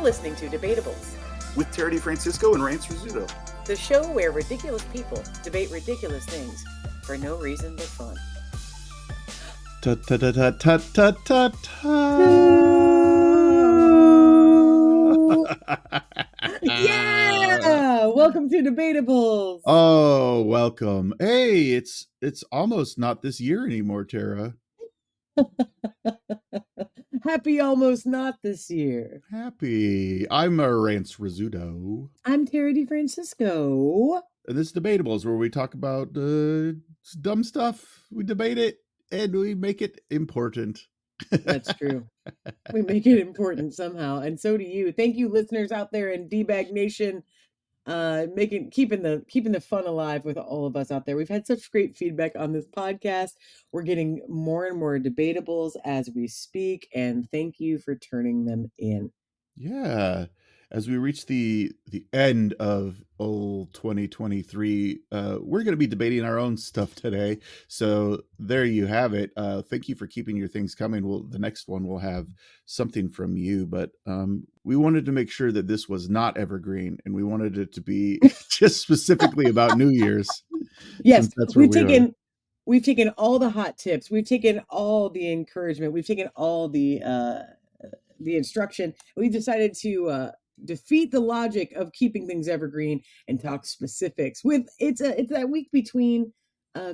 listening to Debatables, with Terry DeFrancisco and Rance Rizzuto. the show where ridiculous people debate ridiculous things for no reason but fun. Ta ta ta ta ta ta ta ta. Yeah! Welcome to Debatables. Oh, welcome. Hey, it's almost not this year anymore, Tara. Happy almost not this year. Happy. I'm Rance Rizzuto. I'm Terry DeFrancisco. And this is Debatables, where we talk about dumb stuff, we debate it, and we make it important. That's true. We make it important somehow, and so do you. Thank you, listeners out there in D-Bag Nation, keeping the fun alive with all of us out there. We've had such great feedback on this podcast. We're getting more and more debatables as we speak, and thank you for turning them in. Yeah. As we reach the end of old 2023, we're going to be debating our own stuff today. So there you have it. Thank you for keeping your things coming. The next one will have something from you, but we wanted to make sure that this was not evergreen, and we wanted it to be just specifically about New Year's. Yes, that's where we've taken all the hot tips. We've taken all the encouragement. We've taken all the instruction. We've decided to defeat the logic of keeping things evergreen and talk specifics. It's that week between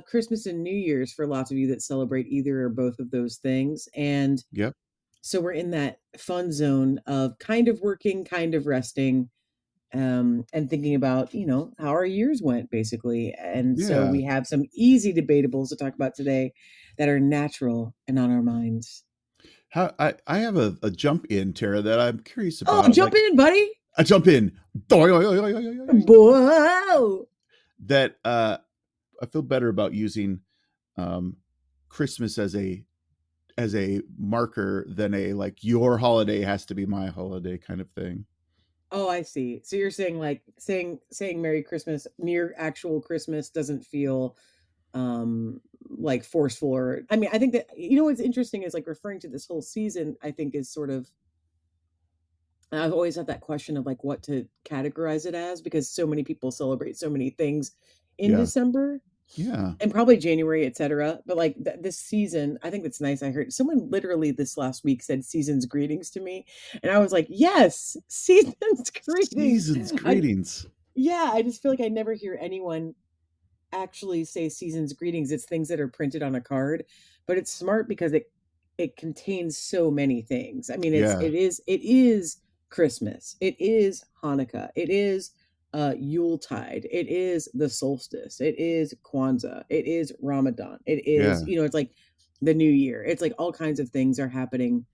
Christmas and New Year's for lots of you that celebrate either or both of those things. And Yep. So we're in that fun zone of kind of working, kind of resting, and thinking about, how our years went, basically. And so we have some easy debatables to talk about today that are natural and on our minds. I have a jump in, Tara, that I'm curious about. Oh, jump in, buddy. I jump in. Whoa. That I feel better about using Christmas as a marker than a your holiday has to be my holiday kind of thing. Oh, I see. So you're saying saying Merry Christmas near actual Christmas doesn't feel forceful, or I think that what's interesting is referring to this whole season, I think is sort of, I've always had that question of what to categorize it as, because so many people celebrate so many things in December. Yeah. And probably January, etc. But this season, I think it's nice. I heard someone literally this last week said season's greetings to me. And I was like, yes, season's greetings. Season's greetings. I just feel like I never hear anyone actually say season's greetings. It's things that are printed on a card, but it's smart because it contains so many things. I mean, it is Christmas. It is Hanukkah. It is Yuletide. It is the solstice. It is Kwanzaa. It is Ramadan. It is, it's like the new year. It's like all kinds of things are happening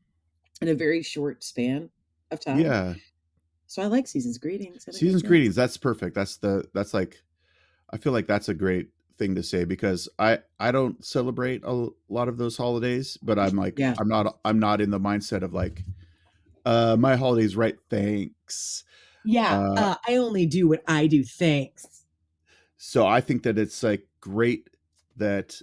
in a very short span of time. Yeah. So I like season's greetings. Season's greetings. That's perfect. I feel like that's a great thing to say, because I don't celebrate a lot of those holidays, but I'm I'm not in the mindset of my holiday's right, thanks. I only do what I do, thanks. So I think that it's great that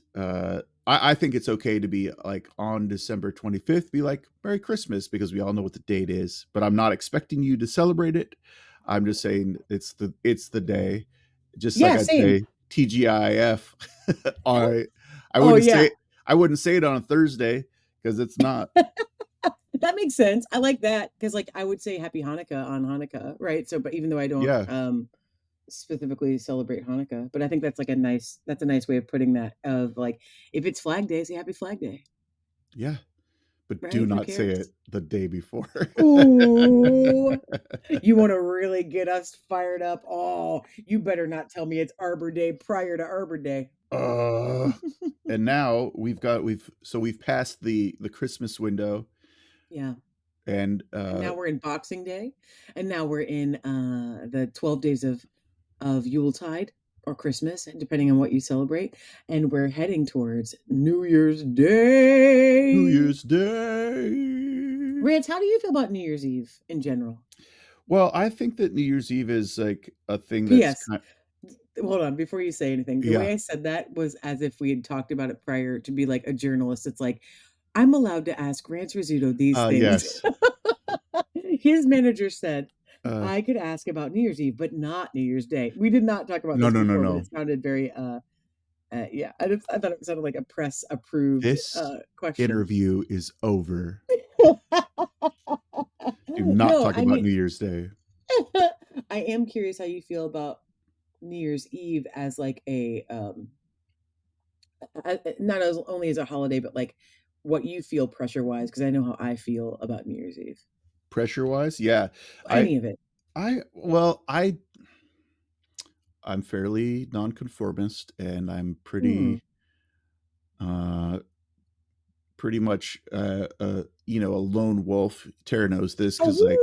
I think it's okay to be on December 25th, be Merry Christmas, because we all know what the date is, but I'm not expecting you to celebrate it. I'm just saying it's the day, just I'd say TGIF. I wouldn't say it on a Thursday, because it's not. That makes sense. I like that, because I would say Happy Hanukkah on Hanukkah, right? So, but even though I don't specifically celebrate Hanukkah, but I think that's a nice way of putting that, of if it's Flag Day, say Happy Flag Day. Yeah, but do not say it the day before. Ooh, you want to really get us fired up? Oh, you better not tell me it's Arbor Day prior to Arbor Day. And now we've passed the Christmas window. Yeah. And now we're in Boxing Day, and now we're in the 12 days of Yuletide or Christmas, depending on what you celebrate, and we're heading towards New Year's Day. Rance, how do you feel about New Year's Eve in general? Well, I think that New Year's Eve is a thing that's hold on, before you say anything. The way I said that was as if we had talked about it prior, to be a journalist. It's I'm allowed to ask Rance Rizzuto these things. Yes. His manager said Uh, I could ask about New Year's Eve, but not New Year's Day. We did not talk about no, this no, no, before, but no. it sounded very yeah. I thought it sounded like a press approved This question. interview is over. Do not No, talk I about mean, New Year's Day. I am curious how you feel about New Year's Eve as like not as only as a holiday, but like what you feel pressure wise, because I know how I feel about New Year's Eve. Pressure wise, yeah. I, Any of it. well, I'm fairly nonconformist, and I'm Hmm. uh, pretty much, a lone wolf. Tara knows this Oh, because like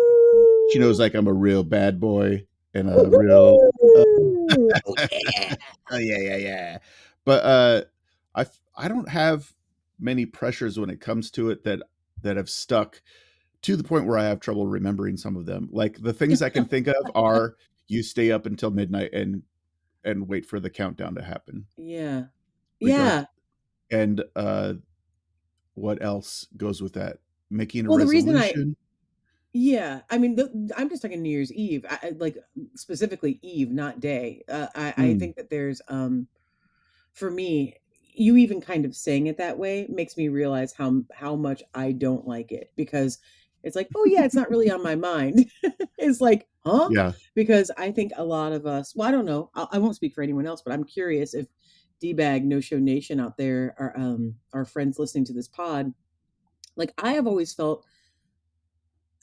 she knows woo! like I'm a real bad boy and a real. Woo! Oh yeah. Oh yeah, yeah, yeah. But I don't have many pressures when it comes to it that have stuck to the point where I have trouble remembering some of them. Like the things I can think of are you stay up until midnight and wait for the countdown to happen. Yeah. Regard Yeah. and what else goes with that? Making a Well, the reason I resolution. yeah, I mean, I'm just talking New Year's Eve, like specifically Eve, not day. I Mm, think that there's for me, you even kind of saying it that way makes me realize how much I don't like it because it's like, oh yeah, it's not really on my mind. It's like, huh? yeah. Because I think a lot of us, well, I don't know, I won't speak for anyone else, but I'm curious if D-bag No Show Nation out there are our friends listening to this pod. Like I have always felt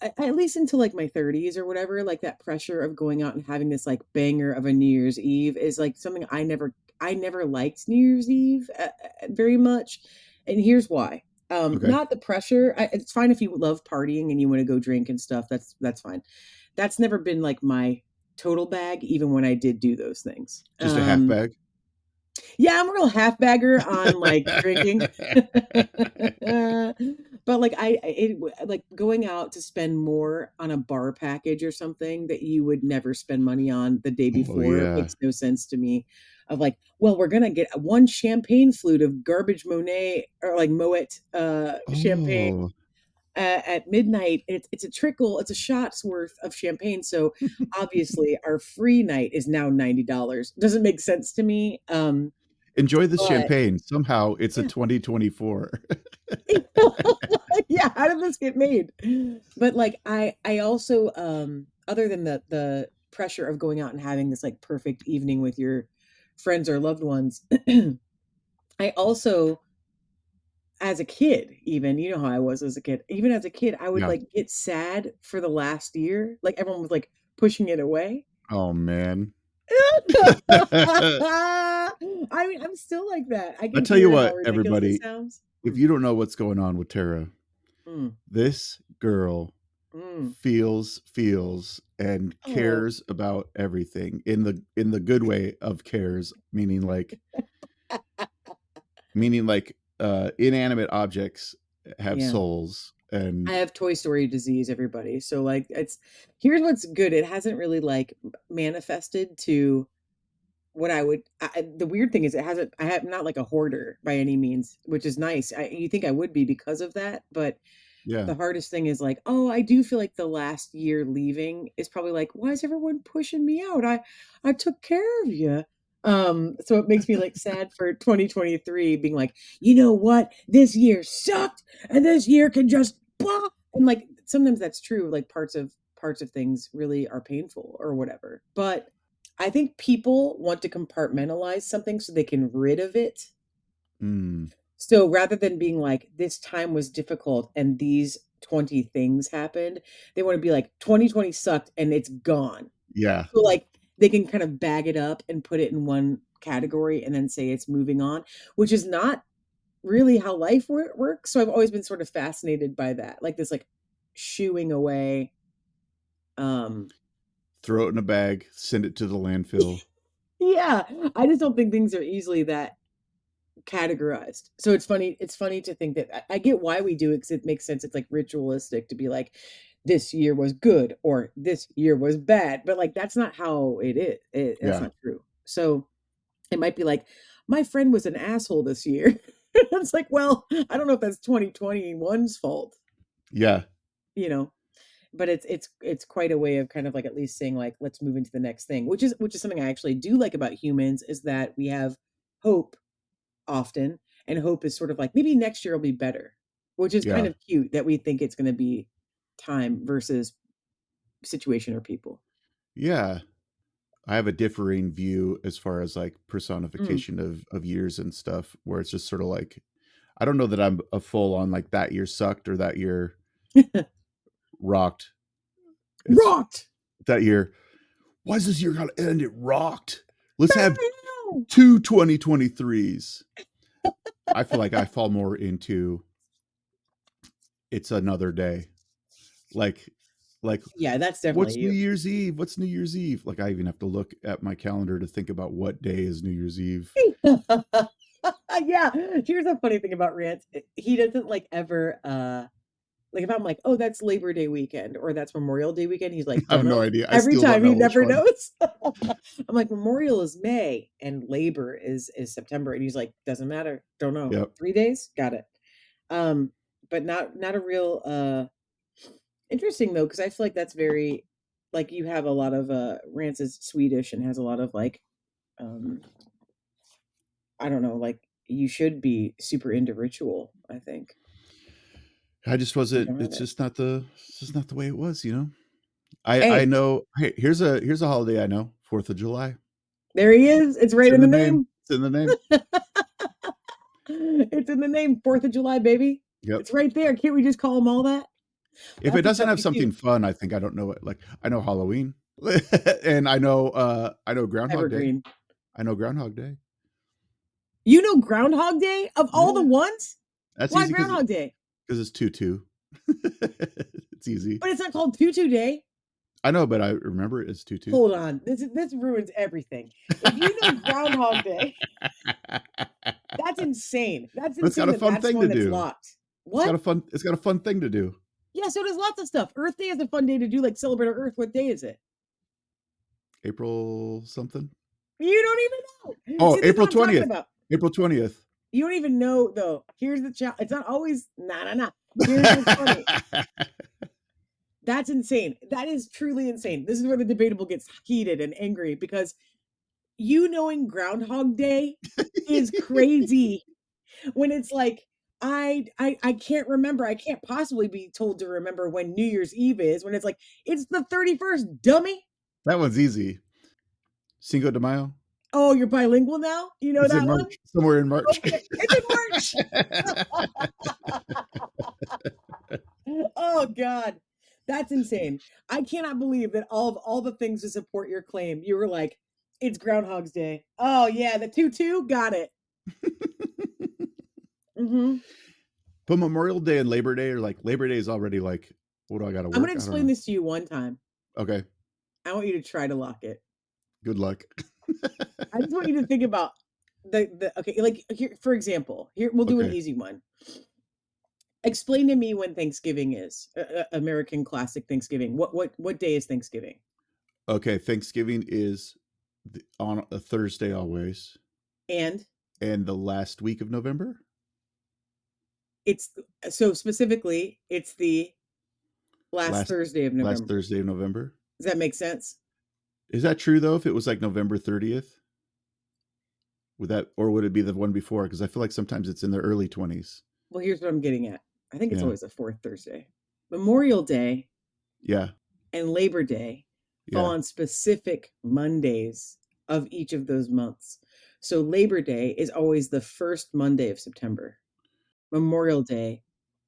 at least until like my 30s or whatever, like that pressure of going out and having this like banger of a New Year's Eve is like something I never liked New Year's Eve very much. And here's why. Okay. Not the pressure. It's fine if you love partying and you want to go drink and stuff. That's fine. That's never been like my total bag, even when I did do those things. Just a half bag. Yeah, I'm a real half bagger on like drinking. But like like going out to spend more on a bar package or something that you would never spend money on the day Oh before yeah. makes no sense to me. Of like, well, we're gonna get one champagne flute of garbage Monet or like Moet champagne Oh. at midnight. It's a trickle, it's a shot's worth of champagne. So obviously our free night is now $90. Doesn't make sense to me. Enjoy the But champagne. Somehow it's a 2024. yeah, how did this get made? But like I also other than the pressure of going out and having this like perfect evening with your friends or loved ones, I also as a kid, even you know how I was as a kid, even as a kid, I would Yeah. like get sad for the last year. Like everyone was like pushing it away. Oh man. I mean, I'm still like that. I I can tell you hear how what, ridiculous this everybody, sounds. if you don't know what's going on with Tara, Mm, this girl mm. feels and Oh, cares about everything in the good way of cares, meaning like inanimate objects have yeah. souls I and have Toy Story disease, everybody. So like it's here's what's good. It hasn't really like manifested to what I would the weird thing is it hasn't I have not like a hoarder by any means, which is nice. You think I would be because of that, but yeah. the hardest thing is like, oh, I do feel like the last year leaving is probably like, why is everyone pushing me out? I took care of you. So it makes me like sad for 2023 being like, you know what? This year sucked and this year can just blah. And like sometimes that's true. Like parts of things really are painful or whatever. But I think people want to compartmentalize something so they can rid of it. Mm, So rather than being like, this time was difficult and these 20 things happened, they want to be like, 2020 sucked and it's gone. yeah. So like they can kind of bag it up and put it in one category and then say it's moving on, which is not really how life works. So I've always been sort of fascinated by that, like this like shooing away. Um, Throw it in a bag, send it to the landfill. yeah, I just don't think things are easily that categorized. So it's funny to think that I get why we do it because it makes sense. It's like ritualistic to be like, this year was good or this year was bad. But like that's not how it is. That's Yeah. not true. So it might be like, my friend was an asshole this year. It's like, well, I don't know if that's 2021's fault, Yeah. you know. but it's quite a way of kind of like at least saying like let's move into the next thing, which is something I actually do like about humans, is that we have hope often, and hope is sort of like maybe next year will be better, which is kind Yeah. of cute that we think it's going to be time versus situation or people. Yeah. I have a differing view as far as like Mm. personification of years and stuff, where it's just sort of like, I don't know that I'm a full on like that year sucked or that year rocked. It's Rocked. that year. Why is this year gonna end? It rocked. Let's have two 2023s. I feel like I fall more into it's another day. Like, like Yeah, that's definitely what's New you. Year's Eve? What's New Year's Eve? Like I even have to look at my calendar to think about what day is New Year's Eve. Yeah, here's a funny thing about Rance. He doesn't like ever like if I'm like, oh, that's Labor Day weekend or that's Memorial Day weekend, he's like, I have don't no know. idea. I Every still don't time he know which never one. knows. I'm like, Memorial is May and Labor is September. And he's like, doesn't matter. Don't know. Yep. 3 days? Got it. Um, but not a real interesting though, because I feel like that's very like you have a lot of Rance is Swedish and has a lot of like um I don't know, like you should be super into ritual, I think. I just You wasn't. don't have it. It's just not the way it was. You know. I Hey, know. Hey, here's a holiday I know. 4th of July. there he is. It's It's right in in the the name. name. It's in the name. It's in the name. 4th of July, baby. Yep. It's right there. Can't we just call them all that? If it That's doesn't have cute. something fun, I think I don't know it. Like I know Halloween, and I know Groundhog Day. Evergreen. I know Groundhog Day. You know Groundhog Day of all the Yeah, ones? that's Why easy Groundhog Day? because it's 2-2. It's easy. But it's not called Tutu Day. I know, but I remember it as 2-2. Hold on. This ruins everything. If you know Groundhog Day, that's insane. That's But it's got insane a that fun that's thing to one that's do. locked. What? It's got a fun thing to do. Yeah, so does lots of stuff. Earth Day is a fun day to do, like celebrate our Earth. What day is it? April something. You don't even know. Oh, See, this is April what I'm talking 20th. about. April 20th. You don't even know though. Here's the challenge. It's not always nah. Here's what's funny. That's insane. That is truly insane. This is where the debatable gets heated and angry because you knowing Groundhog Day is crazy. When it's like I can't remember. I can't possibly be told to remember when New Year's Eve is. When it's like it's the 31st, dummy. That one's easy. Cinco de Mayo. Oh, you're bilingual now? You know It's in that one? March. Somewhere in March. Okay. It's in March. Oh God. That's insane. I cannot believe that all the things to support your claim, you were like, it's Groundhog's Day. Oh yeah, the 2-2, got it. Mm-hmm. But Memorial Day and Labor Day are like Labor Day is already like, what do I got to I'm gonna work? I don't explain know. this to you one time. Okay. I want you to try to lock it. Good luck. I just want you to think about the okay, like here, for example, here we'll do an Okay. easy one. Explain to me when Thanksgiving is American classic Thanksgiving. What day is Thanksgiving? Okay. Thanksgiving is on a Thursday always, And and the last week of November. it's so specifically, it's the last Last Thursday of last November. Thursday of November. Does that make sense? Is that true though? If it was like November 30th, would that, or would it be the one before? Because I feel like sometimes it's in the early 20s. Well, here's what I'm getting at. I think it's Yeah. always the fourth Thursday. Memorial Day Yeah. and Labor Day fall Yeah. on specific Mondays of each of those months. So Labor Day is always the first Monday of September. Memorial Day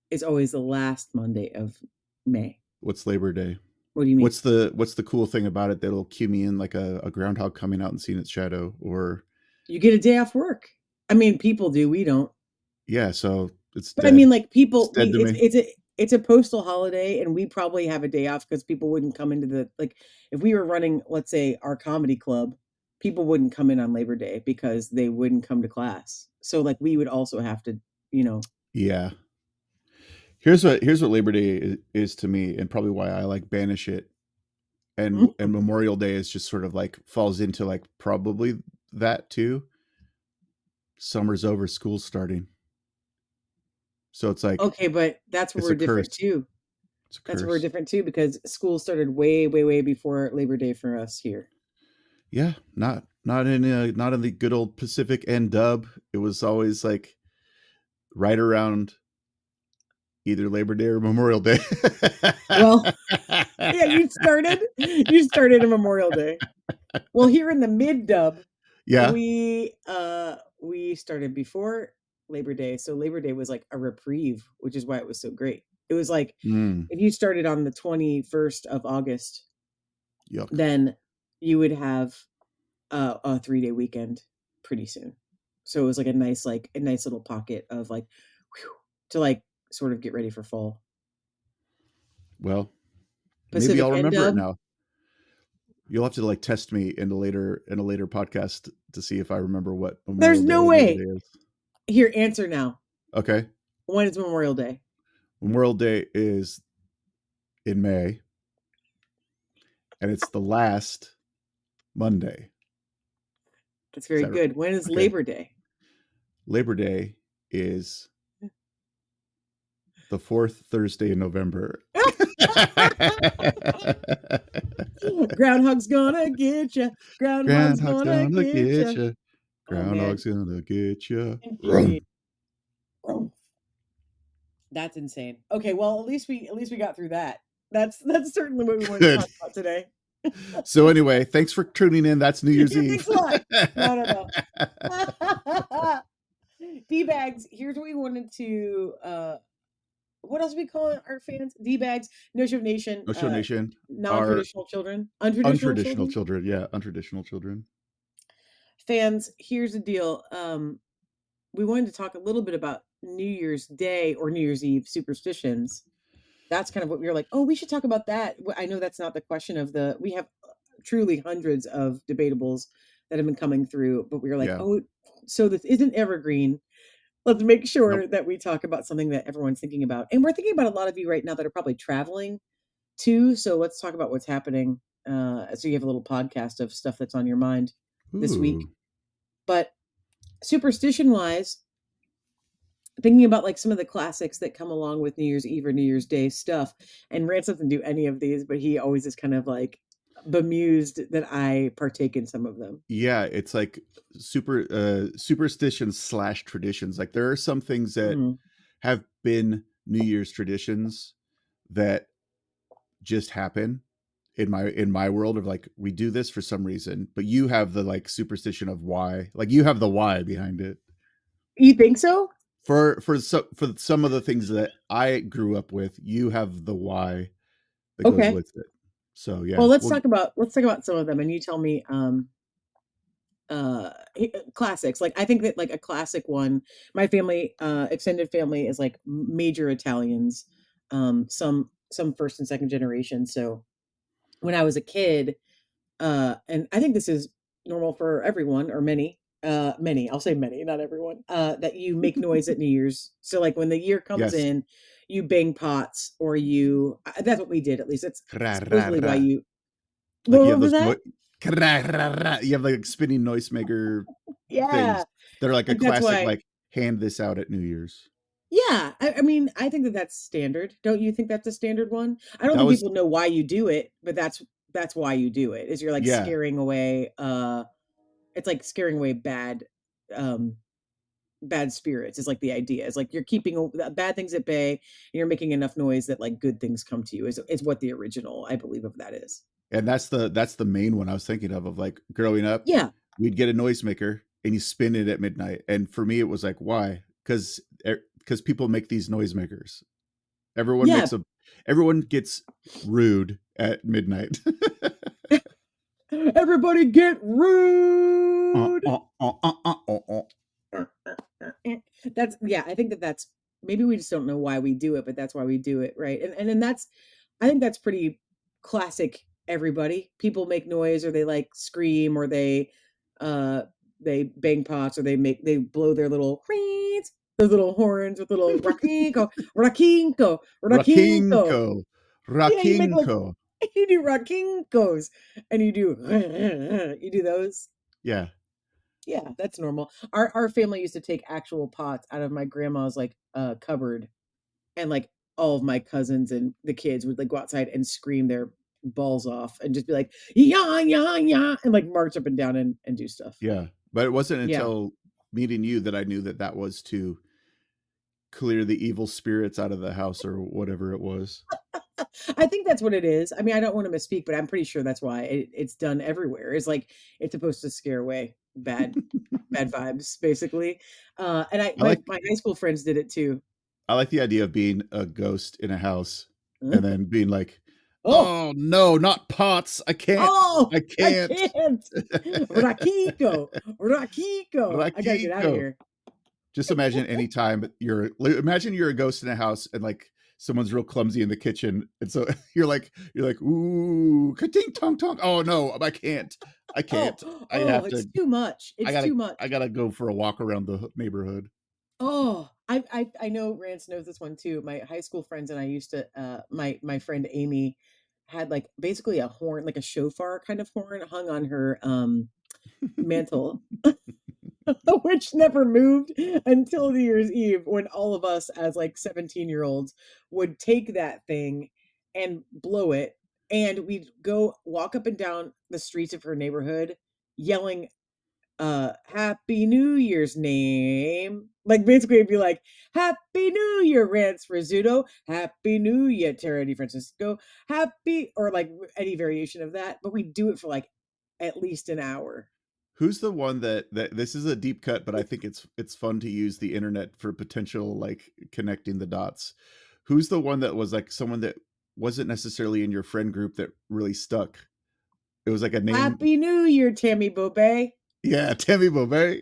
is always the last Monday of May. What's Labor Day? What do you mean? What's the cool thing about it that'll cue me in like a groundhog coming out and seeing its shadow? Or You get a day off work. I mean, people do. We don't. yeah, so it's But I dead. mean, like It's people, dead to me. it's a postal holiday, and we probably have a day off because people wouldn't come into the like if we were running, let's say, our comedy club, people wouldn't come in on Labor Day because they wouldn't come to class. So like we would also have to, you know. Yeah. Here's what Labor Day is to me, and probably why I like banish it. And Memorial Day is just sort of like falls into like probably that too. Summer's over, school's starting. So it's like Okay, but that's where it's we're a different curse. too. It's a That's where we're curse. different too, because school started way, way, way before Labor Day for us here. Yeah, not in the good old Pacific and dub. It was always like right around either Labor Day or Memorial Day. Well, yeah, you started a Memorial Day. Well, here in the mid dub, Yeah. we started before Labor Day, so Labor Day was like a reprieve, which is why it was so great. It was like Mm, if you started on the 21st of August, yuck. then you would have a 3-day weekend pretty soon. So it was like a nice little pocket of like whew, to like sort of get ready for fall. Well, maybe Pacific I'll and remember it dub. now. You'll have to like test me in a later podcast to see if I remember what There's Memorial Day no or Labor way. Day is. Here, answer now. Okay. When is Memorial Day? Memorial Day is in May, and it's the last Monday. That's Is very that right? good. When is Okay. Labor Day? Labor Day is the fourth Thursday in November. Groundhog's gonna get you. Groundhog's Groundhog's gonna gonna get get you. you. Oh man, Groundhog's gonna get you. insane. That's insane. Okay, well at least we got through that. That's certainly what we wanted to Good. talk about today. So anyway, thanks for tuning in. That's New Year's Yeah, Eve. thanks a lot. No. D-bags, here's what we wanted to what else we call our fans? D-bags, No Show Nation, No Show Nation are non-traditional children. Untraditional untraditional children. children. Yeah, untraditional children. Fans, here's the deal. We wanted to talk a little bit about New Year's Day or New Year's Eve superstitions. That's kind of what we were like, oh, we should talk about that. I know that's not the question of we have truly hundreds of debatables that have been coming through, but we were like, Yeah. oh, so this isn't evergreen. Let's make sure Nope. that we talk about something that everyone's thinking about. And we're thinking about a lot of you right now that are probably traveling too. So let's talk about what's happening. So you have a little podcast of stuff that's on your mind this week. Ooh. But superstition wise, thinking about like some of the classics that come along with New Year's Eve or New Year's Day stuff. And Rance doesn't do any of these, but he always is kind of like bemused that I partake in some of them. Yeah, it's like superstitions slash traditions. Like there are some things that Mhm. have been New Year's traditions that just happen in my world of like we do this for some reason, but you have the like superstition of why. Like you have the why behind it. You think so? For some of the things that I grew up with, you have the why that goes Okay. with it. So yeah, Well, well, let's talk about some of them, and you tell me classics. Like I think that like a classic one, my family, extended family is like major Italians, some first and second generation. So when I was a kid, and I think this is normal for everyone or many, I'll say many, not everyone, that you make noise at New Year's. So like when the year comes yes. in, you bang pots or that's what we did. At least that's Ra, ra, supposedly why ra. you, Like you what have was those that? you have like spinning noisemaker Yeah. things that are like a Like that's classic why, like hand this out at New Year's. yeah. I mean, I think that that's standard. Don't you think that's a standard one? I don't That think was people know why you do it, but that's why you do it. Is you're like yeah, scaring away, it's like scaring away um bad spirits is like the idea. It's like you're keeping bad things at bay and you're making enough noise that like good things come to you is what the original I believe of that is. and that's the main one I was thinking of like growing up, Yeah. we'd get a noisemaker and you spin it at midnight. And for me it was like why? Cuz people make these noisemakers. Everyone Yeah. makes a everyone gets rude at midnight. Everybody get rude. Uh. That's yeah, I think that that's maybe we just don't know why we do it, but that's why we do it, right? And then that's I think that's pretty classic everybody. People make noise or they like scream or they bang pots or they blow their little reeds, those little horns with little rakinko, rakinko, rakinko. Rakinko. Yeah, you make like Rakinko. you do rakinkos and you do you do those. Yeah. Yeah, that's normal. Our family used to take actual pots out of my grandma's like cupboard and like all of my cousins and the kids would like go outside and scream their balls off and just be like, yeah, yeah, yeah, and like march up and down and do stuff. Yeah, but it wasn't Yeah. until meeting you that I knew that that was to clear the evil spirits out of the house or whatever it was. I think that's what it is. I mean, I don't want to misspeak, but I'm pretty sure that's why it's done everywhere. It's like it's supposed to scare away bad vibes, basically. And I I like my high school friends did it too. I like the idea of being a ghost in a house and then being like, Oh, "Oh no, not pots! I can't! oh, I I can't!" can't. Rakiko, Rakiko. I gotta get out of Rakiko. here. Just imagine anytime imagine you're a ghost in a house and like someone's real clumsy in the kitchen, and so you're like, ooh, ka-tink tong tong. Oh no, I can't. I Oh, can't. I oh, have it's to. too much. I It's gotta. too much. I gotta go for a walk around the neighborhood. Oh, I know Rance knows this one too. My high school friends and I used to my friend Amy had like basically a horn, like a shofar kind of horn hung on her mantle, which never moved until New Year's Eve when all of us as like 17-year-olds would take that thing and blow it and we'd go walk up and down the streets of her neighborhood yelling Happy New Year's name. Like basically it'd be like, Happy New Year, Rance Rizzuto, Happy New Year, Terra Di Francisco, happy or like any variation of that. But we do it for like at least an hour. Who's the one that this is a deep cut, but I think it's fun to use the internet for potential like connecting the dots. Who's the one that was like someone that wasn't necessarily in your friend group that really stuck? It was like a name. Happy New Year, Tammy Bobe. Yeah, Tammy Bobet.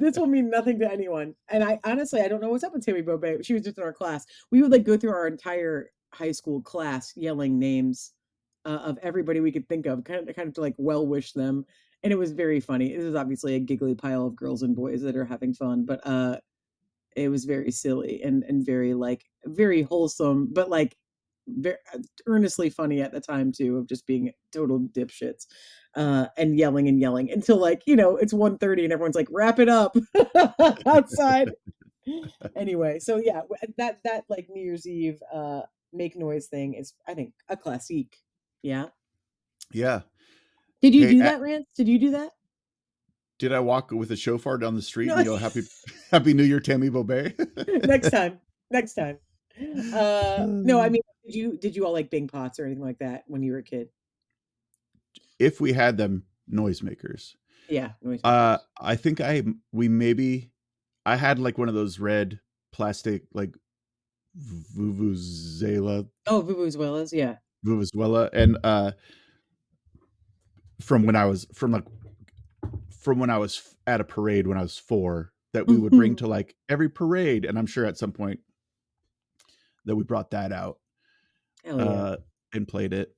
This will mean nothing to anyone. And I honestly I don't know what's up with Tammy Bobe. She was just in our class. We would like go through our entire high school class yelling names of everybody we could think of, kind of to like well wish them. And it was very funny. This is obviously a giggly pile of girls and boys that are having fun, but it was very silly and very like very wholesome, but like very earnestly funny at the time too of just being total dipshits and yelling until like it's 1:30 and everyone's like wrap it up outside. Anyway, so yeah, that like New Year's Eve make noise thing is I think a classique. Yeah. Yeah. Did you Hey, do that, Rance? Did you do that? did I walk with a shofar down the street No. and yell Happy New Year, Tammy Bobet? Next time. Next time. No, I mean, did you all like bing pots or anything like that when you were a kid? If we had them, noisemakers. Yeah, noisemakers. I think I had like one of those red plastic like vuvuzela Oh, vuvuzelas, yeah. vuvuzela, and from when I was at a parade when I was 4 that we would bring Mhm. to like every parade, and I'm sure at some point that we brought that out Hell yeah. uh and played it.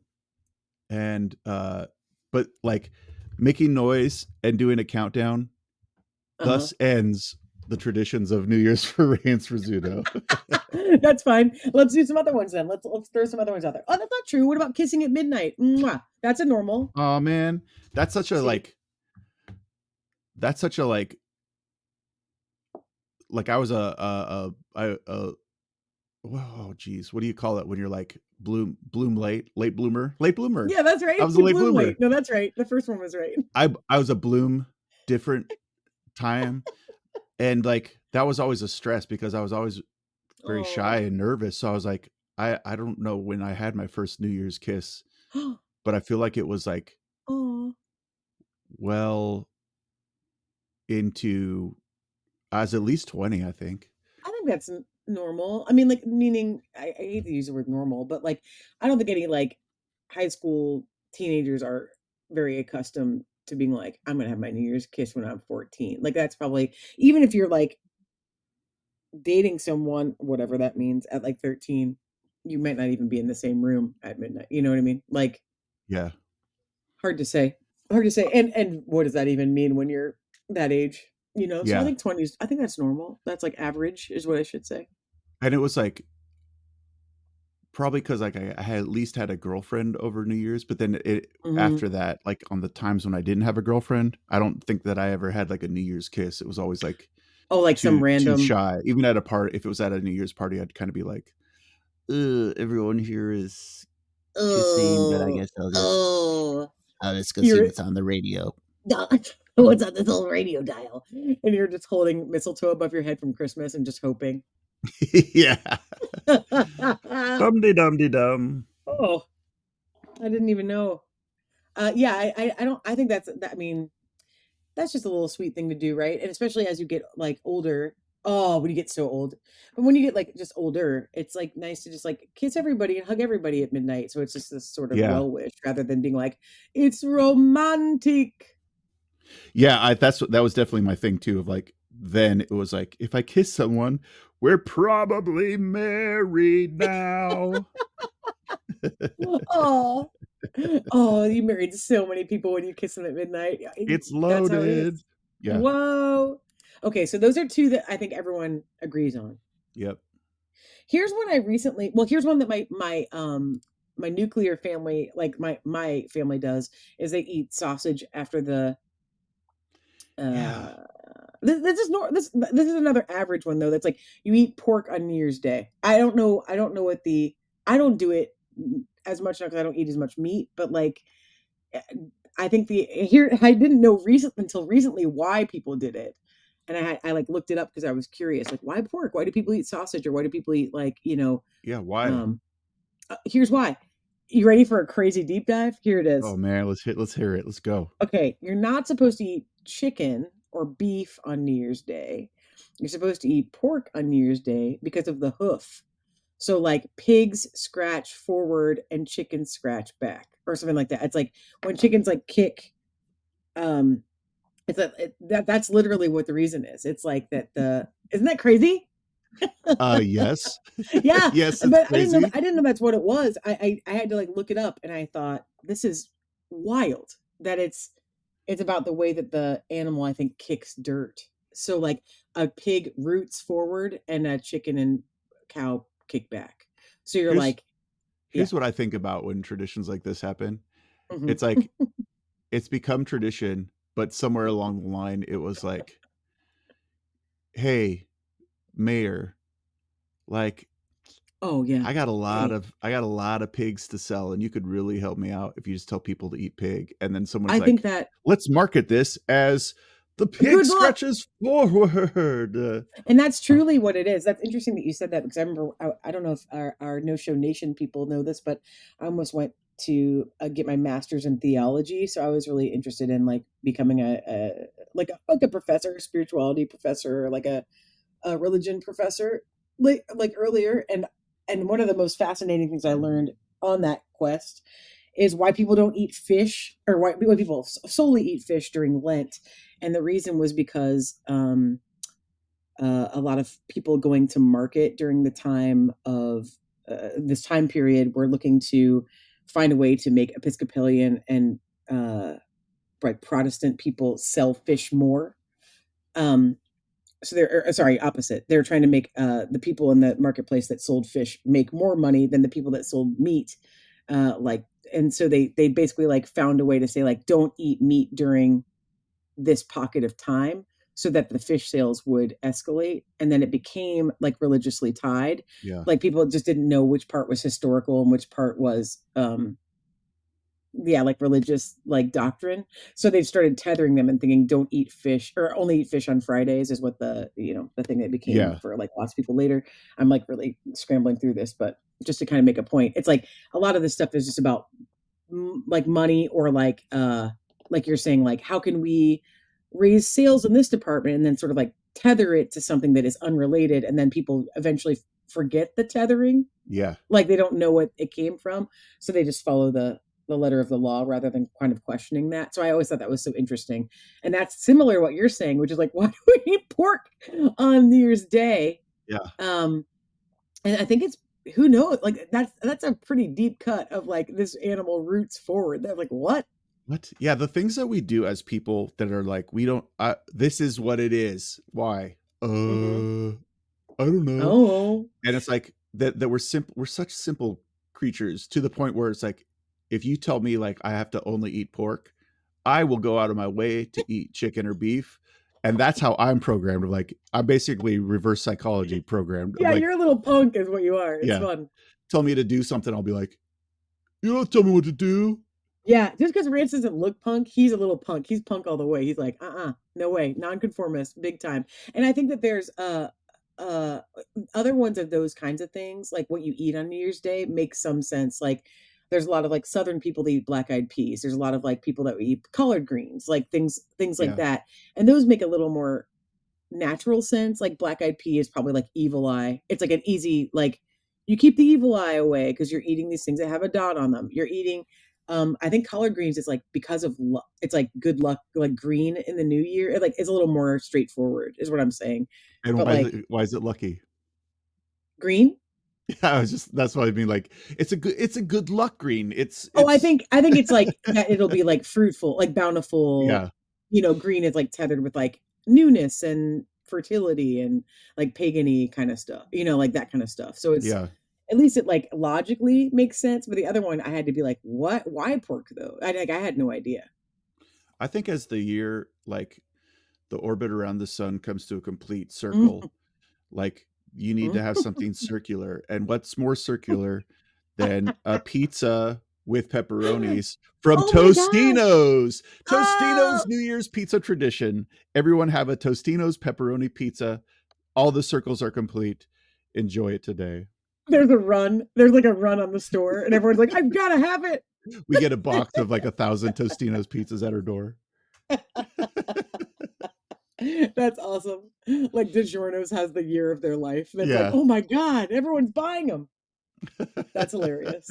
And but like making noise and doing a countdown Uh-huh. thus ends the traditions of New Year's for Rance Rizzuto. That's fine. Let's do some other ones then. Let's throw some other ones out there. Oh, that's not true. What about kissing at midnight? Mwah. That's a normal. Oh man, that's such a See? like that's such a like I was a whoa geez, what do you call it when you're like bloom late bloomer. Yeah, that's right. I was a You late blew bloomer. late. No, that's right. The first one was right. I was a bloom different time, and like that was always a stress because I was always very shy Oh. and nervous. So I was like, I don't know when I had my first New Year's kiss, but I feel like it was like Oh. well into I was at least 20, I think. I think that's normal. I mean, like, meaning, I hate to use the word normal, but like, I don't think any like high school teenagers are very accustomed to being like, I'm gonna have my New Year's kiss when I'm 14. Like, that's probably, even if you're like dating someone, whatever that means, at like 13, you might not even be in the same room at midnight. You know what I mean? Like, Yeah. hard to say. Hard to say. And what does that even mean when you're that age? So I Yeah. think 20s, I think that's normal. That's like average, is what I should say. And it was like probably because like I had at least had a girlfriend over New Year's, but then it Mhm. after that, like on the times when I didn't have a girlfriend, I don't think that I ever had like a New Year's kiss. It was always like Oh, like some too random. shy. Even at a party, if it was at a New Year's party, I'd kind of be like, everyone here is kissing, but I Oh, guess oh. I'll just go see You're what's on the radio. what's on this little radio dial? And you're just holding mistletoe above your head from Christmas and just hoping. Yeah. Dum de dum de dum. Oh, I didn't even know. Yeah, I don't. I think that's that. I mean, that's just a little sweet thing to do, right? And especially as you get like older. Oh, when you get so old, but when you get like just older, it's like nice to just like kiss everybody and hug everybody at midnight. So it's just this sort of Yeah. well wish rather than being like it's romantic. Yeah, that was definitely my thing too. Of like, then it was like, if I kiss someone, we're probably married now. Oh, oh, you married so many people when you kiss them at midnight. It's That's how it loaded. is. Yeah. Whoa. Okay, so those are two that I think everyone agrees on. Yep. Here's one I recently, well, here's one that my nuclear family, like my family does, is they eat sausage after the Yeah. this is another average one though. That's like you eat pork on New Year's Day. I don't know what the I don't do it as much because I don't eat as much meat, but like eh, I think the here I didn't know until recently why people did it. And I like looked it up because I was curious, like why pork? Why do people eat sausage or why do people eat like, Yeah. Why? um here's why. You ready for a crazy deep dive? Here it Oh is. man, let's hear it. Let's go. Okay, you're not supposed to eat chicken or beef on New Year's Day. You're supposed to eat pork on New Year's Day because of the hoof. So like pigs scratch forward and chickens scratch back or something like that. It's like when chickens like kick um that's literally what the reason is. It's like that the isn't that crazy? Yes. Yeah, Yes, it's but crazy. I didn't know that's what it was. I had to like look it up and I thought this is wild that it's about the way that the animal I think kicks dirt. So like a pig roots forward and a chicken and cow kick back. So you're Here's like, yeah. here's what I think about when traditions like this happen. Mhm. It's like it's become tradition, but somewhere along the line it was like, "Hey, mayor, like Oh yeah. Hey, I got a lot of pigs to sell and you could really help me out if you just tell people to eat pig." And then someone's I think like, that "Let's market this as the pig good luck. scratches forward." And that's Oh, truly what it is. That's interesting that you said that because I remember, I don't know if our No Show Nation people know this, but I almost went to get my master's in theology. So I was really interested in like becoming like a professor, a spirituality professor, or like a religion professor, like earlier. And one of the most fascinating things I learned on that quest is why people don't eat fish or why people solely eat fish during Lent. And the reason was because a lot of people going to market during the time of this time period were looking to find a way to make Episcopalian and like Protestant people sell fish more. Um, so they're sorry, opposite. They're trying to make the people in the marketplace that sold fish make more money than the people that sold meat. Like, and so they basically like found a way to say like don't eat meat during this pocket of time so that the fish sales would escalate and then it became like religiously tied, yeah. like people just didn't know which part was historical and which part was yeah, like religious like doctrine. So they've started tethering them and thinking don't eat fish or only eat fish on Fridays is what the thing that became Yeah. for like lots of people later. I'm like really scrambling through this, but just to kind of make a point, it's like a lot of this stuff is just about like money or like you're saying like how can we raise sales in this department and then sort of like tether it to something that is unrelated and then people eventually forget the tethering, Yeah. like they don't know what it came from, so they just follow the letter of the law rather than kind of questioning that. So I always thought that was so interesting, and that's similar to what you're saying, which is like why do we eat pork on New Year's Day? Yeah. um and I think it's who knows, like that's a pretty deep cut of like this animal roots forward. They're like, what? What? Yeah, the things that we do as people that are like, we don't this is what it is. Why? Mm-hmm. I don't know. Oh, And it's like that we're such simple creatures to the point where it's like if you tell me like I have to only eat pork, I will go out of my way to eat chicken or beef And that's how I'm programmed. Like I'm basically reverse psychology programmed. Yeah, Like, you're a little punk is what you are. It's yeah, fun. tell me to do something, I'll be like, you don't tell me what to do. Yeah, just because Rance doesn't look punk, he's a little punk. He's punk all the way. He's like, no way, nonconformist, big time. And I think that there's uh other ones of those kinds of things, like what you eat on New Year's Day makes some sense. Like there's a lot of like Southern people that eat black-eyed peas. There's a lot of like people that eat collard greens, like things like Yeah. that. And those make a little more natural sense. Like black eyed pea is probably like evil eye. It's like an easy, like you keep the evil eye away because you're eating these things that have a dot on them. You're eating I think collard greens is like because of it's like good luck, like green in the new year. Like it's a little more straightforward is what I'm saying. And But like why is it lucky? green. Yeah, I was just that's what I mean. Like it's a good luck green. Oh, It's I think it's like that it'll be like fruitful, like bountiful, yeah. green is like tethered with like newness and fertility and like pagany kind of stuff, like that kind of stuff. So it's Yeah. at least it like logically makes sense. But the other one I had to be like, what? Why pork though? I had no idea. I think as the year, like the orbit around the sun comes to a complete Mhm. circle, like you need to have something circular. And what's more circular than a pizza with pepperonis from Oh my gosh. Tostino's? Oh, Tostino's New Year's pizza tradition. Everyone have a Tostino's pepperoni pizza. All the circles are complete. Enjoy it today. there's a run. There's like a run on the store, and everyone's like, I've got to have it. We get a box of like 1,000 Tostino's pizzas at our door. That's awesome. Like DiGiorno's has the year of their life. That's like, Yeah. oh my God, everyone's buying them. That's hilarious.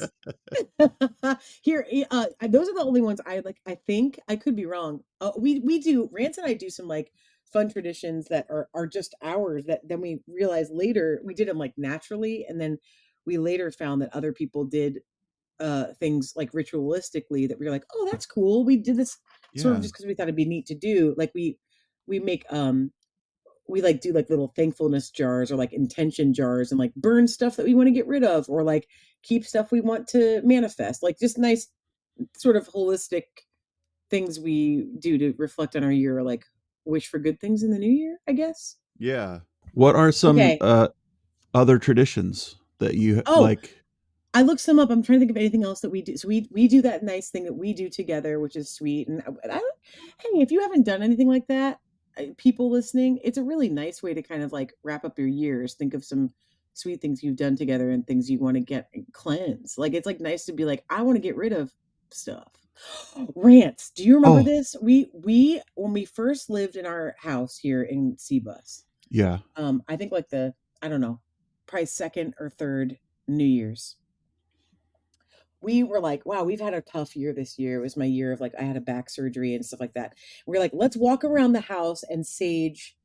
Here, those are the only ones I like. I think I could be wrong. We do Rance and I do some like fun traditions that are just ours. That then we realize later we did them like naturally, and then we later found that other people did things like ritualistically that we were like, oh, that's cool. We did this sort of Yeah. just because we thought it'd be neat to do. Like we make we like do like little thankfulness jars or like intention jars and like burn stuff that we want to get rid of or like keep stuff we want to manifest, like just nice sort of holistic things we do to reflect on our year, or like wish for good things in the new year, I guess. Yeah. What are some Okay. other traditions that you Oh, like? I looked some up. I'm trying to think of anything else that we do. So we do that nice thing that we do together, which is sweet. And hey, if you haven't done anything like that, people listening, it's a really nice way to kind of like wrap up your years. Think of some sweet things you've done together and things you want to get cleansed. Like it's like nice to be like, I want to get rid of stuff. Rants. Do you remember Oh, this? We when we first lived in our house here in Seabus, yeah. I think like the I don't know, probably second or third New Year's, we were like, wow, we've had a tough year this year. It was my year of like, I had a back surgery and stuff like that. We are like, let's walk around the house and sage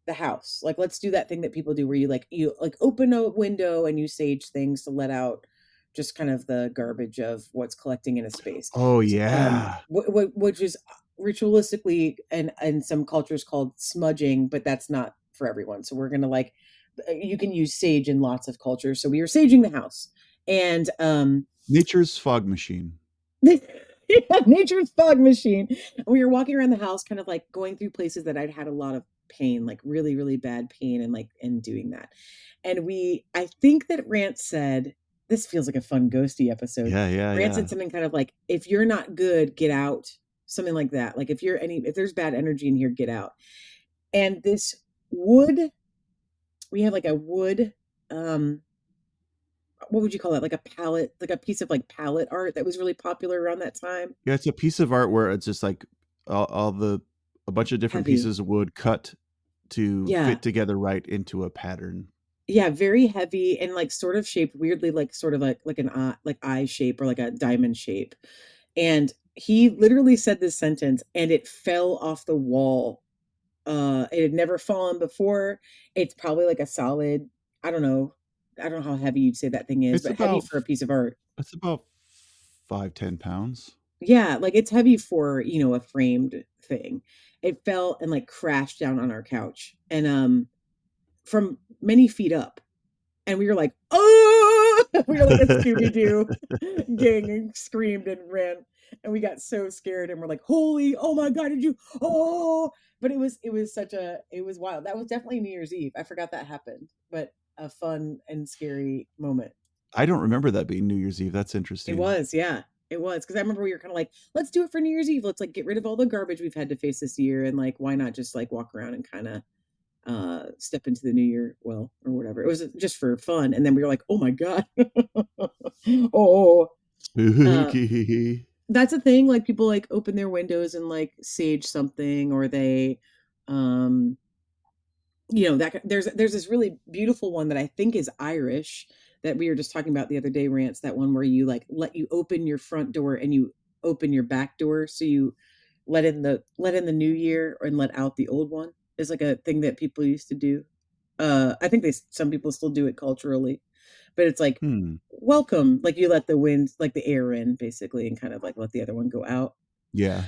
the house. Like, let's do that thing that people do where you like open a window and you sage things to let out just kind of the garbage of what's collecting in a space. Oh yeah. Which is ritualistically and in some cultures called smudging, but that's not for everyone. So we're going to like, you can use sage in lots of cultures. So we were saging the house and, Nature's fog machine. yeah, nature's fog machine. We were walking around the house, kind of like going through places that I'd had a lot of pain, like really, really bad pain, and like and doing that. And I think that Rance said, "This feels like a fun ghosty episode." Yeah, yeah, Rance yeah. said something kind of like, "If you're not good, get out." Something like that. Like if there's bad energy in here, get out. And this wood, we have like a wood, um, what would you call it? Like a palette, like a piece of like palette art that was really popular around that time. Yeah, it's a piece of art where it's just like all the a bunch of different Heavy. pieces of wood cut to Yeah. fit together right into a pattern. Yeah, very heavy and like sort of shaped weirdly, like sort of like an eye, like eye shape or like a diamond shape. And he literally said this sentence and it fell off the wall. It had never fallen before. It's probably like a solid, I don't know. I don't know how heavy you'd say that thing is, It's but heavy about for a piece of art. it's about 5-10 pounds. Yeah, like it's heavy for, a framed thing. It fell and like crashed down on our couch and from many feet up. And we were like, oh, We were like a Scooby-Doo gang and screamed and ran. And we got so scared and we're like, holy, oh my God, did you? Oh, but it was wild. That was definitely New Year's Eve. I forgot that happened, but a fun and scary moment. I don't remember that being New Year's Eve. That's It interesting. was, yeah. It was. Because I remember we were kind of like, let's do it for New Year's Eve. Let's like get rid of all the garbage we've had to face this year. And like, why not just like walk around and kind of step into the new year well or whatever. It was just for fun. And then we were like, oh my God. Oh, uh, Spooky. that's a thing. Like people like open their windows and like sage something, or they, um, that there's this really beautiful one that I think is Irish that we were just talking about the other day, Rance. That one where you like let you open your front door and you open your back door, so you let in the new year and let out the old one. Is like a thing that people used to do. I think some people still do it culturally, but it's like Hmm. welcome, like you let the wind, like the air in basically, and kind of like let the other one go out. Yeah.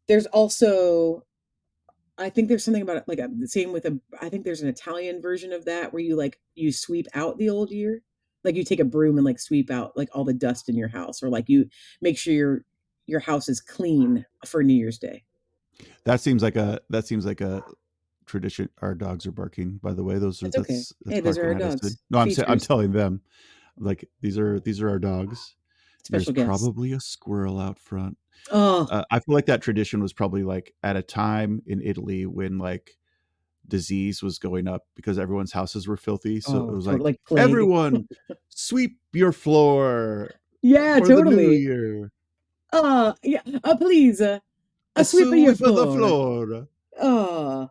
There's also, I think there's something about it, like the same with I think there's an Italian version of that where you like you sweep out the old year, like you take a broom and like sweep out like all the dust in your house, or like you make sure your house is clean for New Year's Day. That seems like a tradition. Our dogs are barking, by the way. It's okay. That's Hey, those are Parker our Madison. dogs. No, I'm Features. telling them, like, these are our dogs. There's Special guests. probably a squirrel out front. Oh, I feel like that tradition was probably like at a time in Italy when like disease was going up because everyone's houses were filthy. So it oh, was totally, like, like plague. everyone sweep your floor Yeah, for the new totally. year. Yeah. Please, a A sweep of your sweep of the floor. floor. Oh,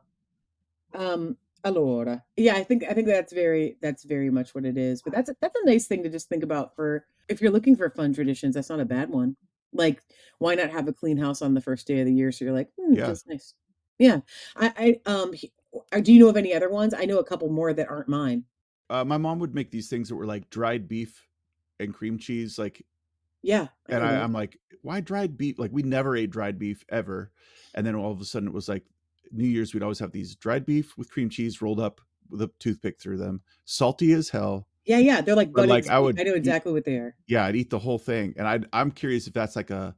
um, allora. Yeah, I think that's very much what it is. But that's a nice thing to just think about for if you're looking for fun traditions. That's not a bad one. Like, why not have a clean house on the first day of the year? So you're like, Yeah. feels nice. Yeah. Do you know of any other ones? I know a couple more that aren't mine. My mom would make these things that were like dried beef and cream cheese, like, Yeah, I and know those. I'm like, why dried beef? Like, we never ate dried beef ever. And then all of a sudden, it was like New Year's. We'd always have these dried beef with cream cheese rolled up with a toothpick through them, salty as hell. Yeah, yeah, they're like But like, budding. I would I know eat, exactly what they are. yeah, I'd eat the whole thing. And I'm curious if that's like a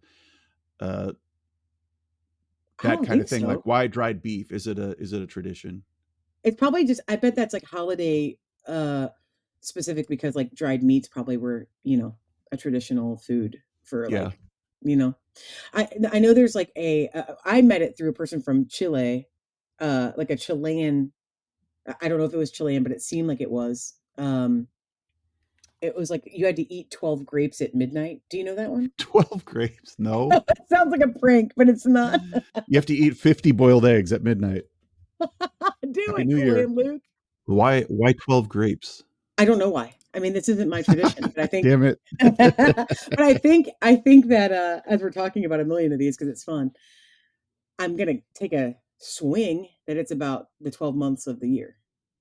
uh, I that don't kind of think thing. Like, so. why dried beef? Is it a tradition? It's probably just, I bet that's like holiday uh specific because like dried meats probably were, a traditional food for Yeah. like, you know. I know there's like I met it through a person from Chile, like a Chilean. I don't know if it was Chilean, but it seemed like it was. It was like you had to eat 12 grapes at midnight. Do you know that one? 12 grapes? No. It sounds like a prank, but it's not. You have to eat 50 boiled eggs at midnight. Do Happy it, New Year. Kool-Aid Luke. Why 12 grapes? I don't know why. I mean, this isn't my tradition, but I think, Damn it. but I think that as we're talking about a million of these because it's fun, I'm gonna take a swing that it's about the 12 months of the year.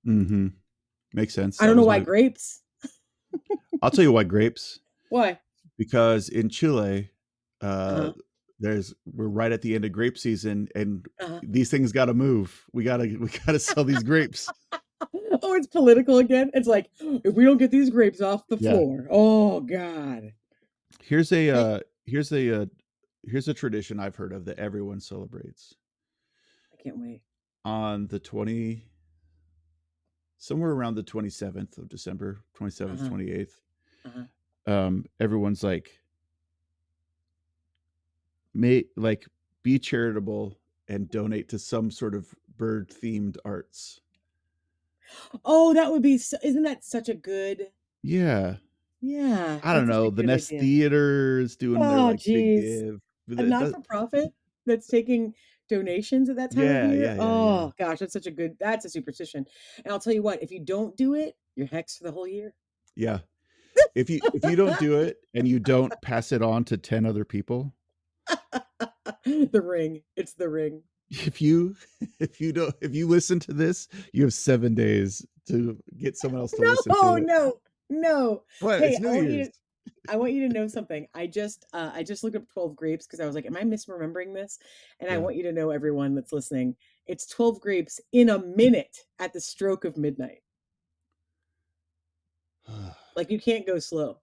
Mm-hmm. Makes sense. I don't know why grapes. I'll tell you why grapes. Why? Because in Chile, uh, Uh-huh. we're right at the end of grape season, and Uh-huh. these things got to move. We gotta sell these grapes. Oh, it's political again. It's like if we don't get these grapes off the Yeah. floor, oh God. Here's a I, here's a here's a tradition I've heard of that everyone celebrates I can't wait. on the 20 somewhere around the 27th of December, 27th, Uh-huh. 28th. Uh-huh. Everyone's like, may like be charitable and donate to some sort of bird themed arts. Oh, that would be isn't that such a good, Yeah. yeah, I don't that's such a know. The good Nest idea. Theater is doing their Oh, like big geez. give. A not-for-profit that's taking donations at that time of Yeah, year? yeah, yeah, yeah. Oh, gosh, that's a superstition. And I'll tell you what, if you don't do it, you're hexed for the whole year. Yeah. If you don't do it and you don't pass it on to 10 other people, The ring. It's the ring. if you if you listen to this, you have 7 days to get someone else to listen No, to it. no, no. What? Hey, It's New Year's. I want you to know something. I just looked up 12 grapes because I was like, am I misremembering this? And I Yeah. want you to know, everyone that's listening, it's 12 grapes in a minute at the stroke of midnight. Like, you can't go slow.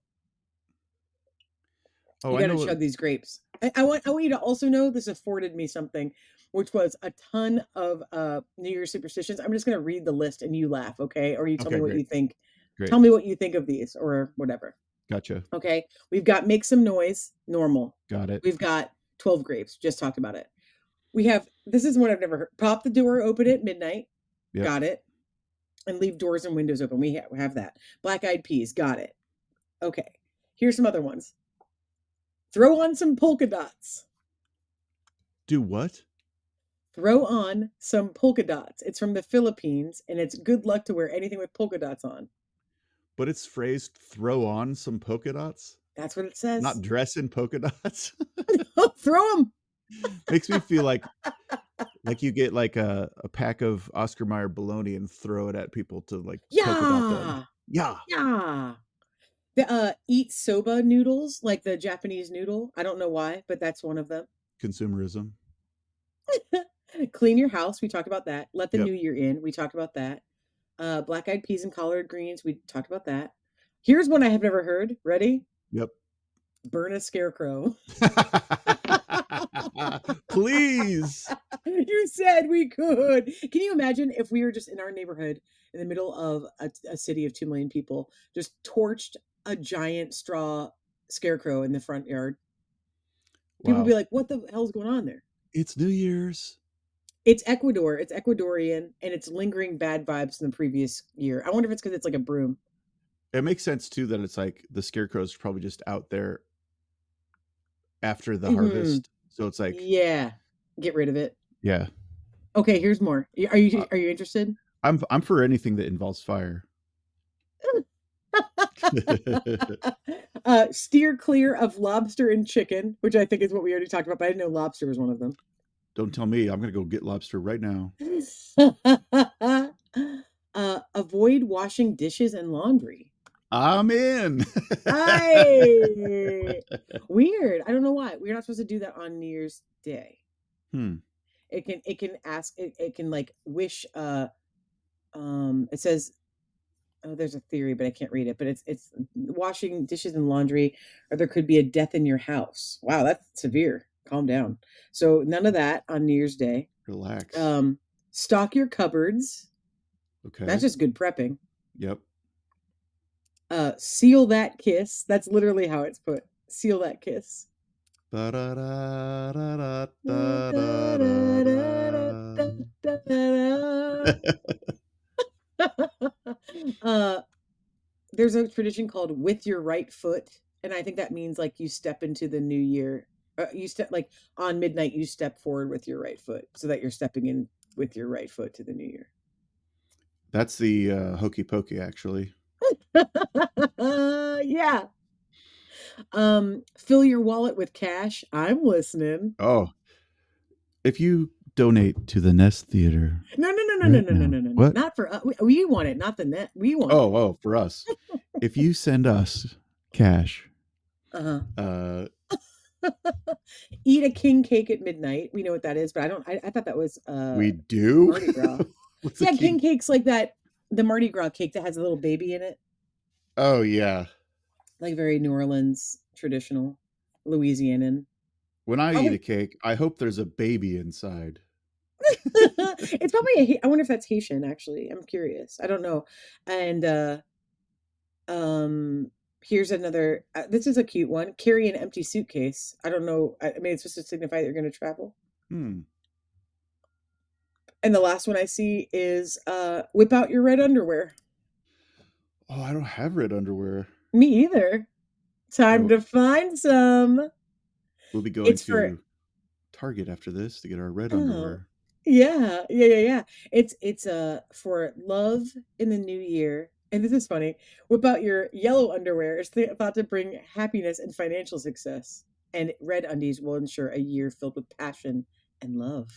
Oh, You I got to know. chug these grapes. I want you to also know this afforded me something, which was a ton of New Year's superstitions. I'm just going to read the list and you laugh, okay? Or you tell me Okay, what great. you think. Great. Tell me what you think of these or whatever. Gotcha. Okay. We've got make some noise, normal. Got it. We've got 12 grapes, just talked about it. We have this is one I've never heard. Pop the door open at midnight. Yep. Got it. And leave doors and windows open. We have that. Black eyed peas. Got it. Okay. Here's some other ones. Throw on some polka dots. Do what? Throw on some polka dots. It's from the Philippines, and it's good luck to wear anything with polka dots on. But it's phrased throw on some polka dots? That's what it Not says. dress in polka dots? Throw them. Makes me feel like you get like a pack of Oscar Mayer bologna and throw it at people to like polka dot them. Yeah. Yeah. Yeah. The eat soba noodles, like the Japanese noodle. I don't know why, but that's one of them. Consumerism. Clean your house. We talked about that. Let the Yep. new year in. We talked about that. Black eyed peas and collard greens. We talked about that. Here's one I have never heard. Ready? Yep. Burn a scarecrow. Please. You said we could. Can you imagine if we were just in our neighborhood in the middle of a city of 2 million people, just torched a giant straw scarecrow in the front yard? People would Wow. be like, what the hell's going on there? It's New Year's. It's Ecuador. It's Ecuadorian, and it's lingering bad vibes from the previous year. I wonder if it's because it's like a broom. It makes sense too that it's like the scarecrow's probably just out there after the harvest. So it's like, Yeah, get rid of it. yeah. Okay, here's more. Are you interested? I'm for anything that involves fire. Steer clear of lobster and chicken, which I think is what we already talked about, but I didn't know lobster was one of them. Don't tell me. I'm gonna go get lobster right now. Avoid washing dishes and laundry. I'm in. Weird. I don't know why. We're not supposed to do that on New Year's Day. It can ask it can like wish it says, oh, there's a theory, but I can't read it. But it's washing dishes and laundry, or there could be a death in your house. Wow, that's severe. Calm down. So none of that on New Year's Day. Relax. Stock your cupboards. Okay. That's just good prepping. Yep. Seal that kiss. That's literally how it's put. Seal that kiss. There's a tradition called with your right foot, and I think that means like you step into the new year. You step like on midnight. You step forward with your right foot, so that you're stepping in with your right foot to the new year. That's the hokey pokey, actually. Yeah. Fill your wallet with cash. I'm listening. Oh, if you donate to the Nest Theater. No. What? Not for us. We want it, not the net. We want it. Oh, for us. If you send us cash, eat a king cake at midnight. We know what that is, but I thought that was we do Mardi Gras. Yeah, king cake's like that. The Mardi Gras cake that has a little baby in it. Oh yeah, like very New Orleans traditional, Louisianan. When I eat a cake, I hope there's a baby inside. It's probably I wonder if that's Haitian. Actually, I'm curious. I don't know. And here's another. This is a cute one. Carry an empty suitcase. I don't know. I mean, it's supposed to signify that you're going to travel. And the last one I see is whip out your red underwear. Oh, I don't have red underwear. Me either. Time to find some. We'll be going to Target after this to get our red underwear. Yeah. It's for love in the new year. And this is funny. Whip out your yellow underwear. It's thought to bring happiness and financial success. And red undies will ensure a year filled with passion and love.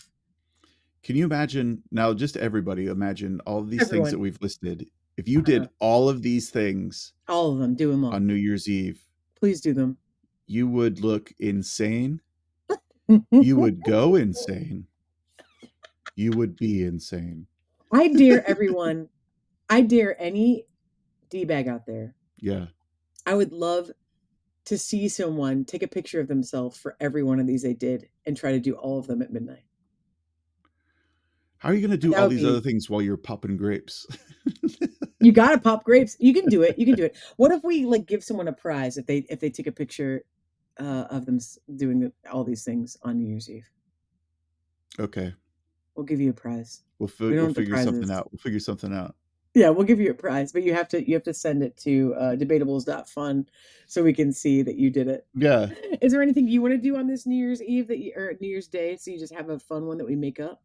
Can you imagine now? Just everybody, imagine all of these things that we've listed. If you did all of these things, all of them, do them all on New Year's Eve, please do them. You would look insane. You would go insane. You would be insane. I dare everyone. I dare any D-bag out there Yeah. I would love to see someone take a picture of themselves for every one of these they did and try to do all of them at midnight. How are you going to do That all would these other be, things while you're popping grapes? you gotta pop grapes. You can do it. You can do it. What if we like give someone a prize if they take a picture of them doing all these things on New Year's Eve? Okay. We'll give you a prize. We'll We don't know we'll what the figure prize something is. out. We'll figure something out. Yeah, we'll give you a prize, but you have to send it to debatables.fun so we can see that you did it. Yeah. Is there anything you want to do on this New Year's Eve or New Year's Day so you just have a fun one that we make up?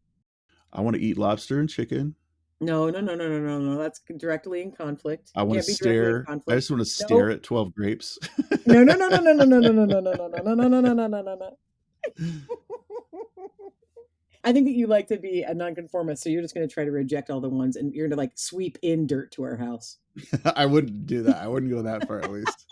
I want to eat lobster and chicken. No, no, no, no, no, no, no. That's directly in conflict. I You want to can't be directly in stare. I conflict. just want to stare No. at 12 grapes. No, no, no, no, no, no, no, no, no, no, no, no, no, no, no, no, no, no, no, no. I think that you like to be a nonconformist, so you're just going to try to reject all the ones, and you're going to like sweep in dirt to our house. I wouldn't do that. I wouldn't go that far, at least.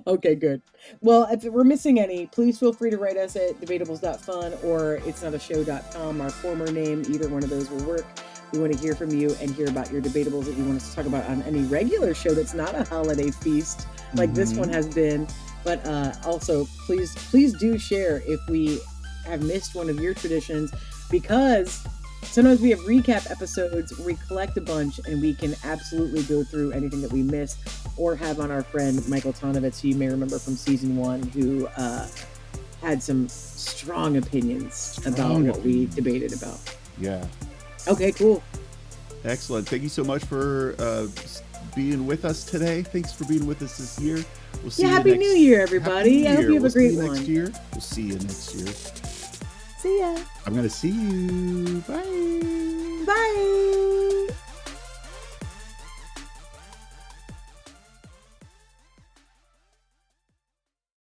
Okay, good. Well, if we're missing any, please feel free to write us at debatables.fun or itsnotashow.com, our former name. Either one of those will work. We want to hear from you and hear about your debatables that you want us to talk about on any regular show that's not a holiday feast like this one has been. But also, please do share if we have missed one of your traditions, because sometimes we have recap episodes where we collect a bunch and we can absolutely go through anything that we missed, or have on our friend Michael Tonovitz, who you may remember from season 1, who had some strong opinions about what we debated about. Yeah. Okay, cool. Excellent. Thank you so much for being with us today. Thanks for being with us this year. We'll see you Happy New Year, everybody. I hope you have a great one. next year. We'll see you next year. See ya. I'm going to see you. Bye. Bye.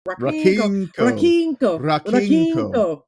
Rakinko. Rakinko.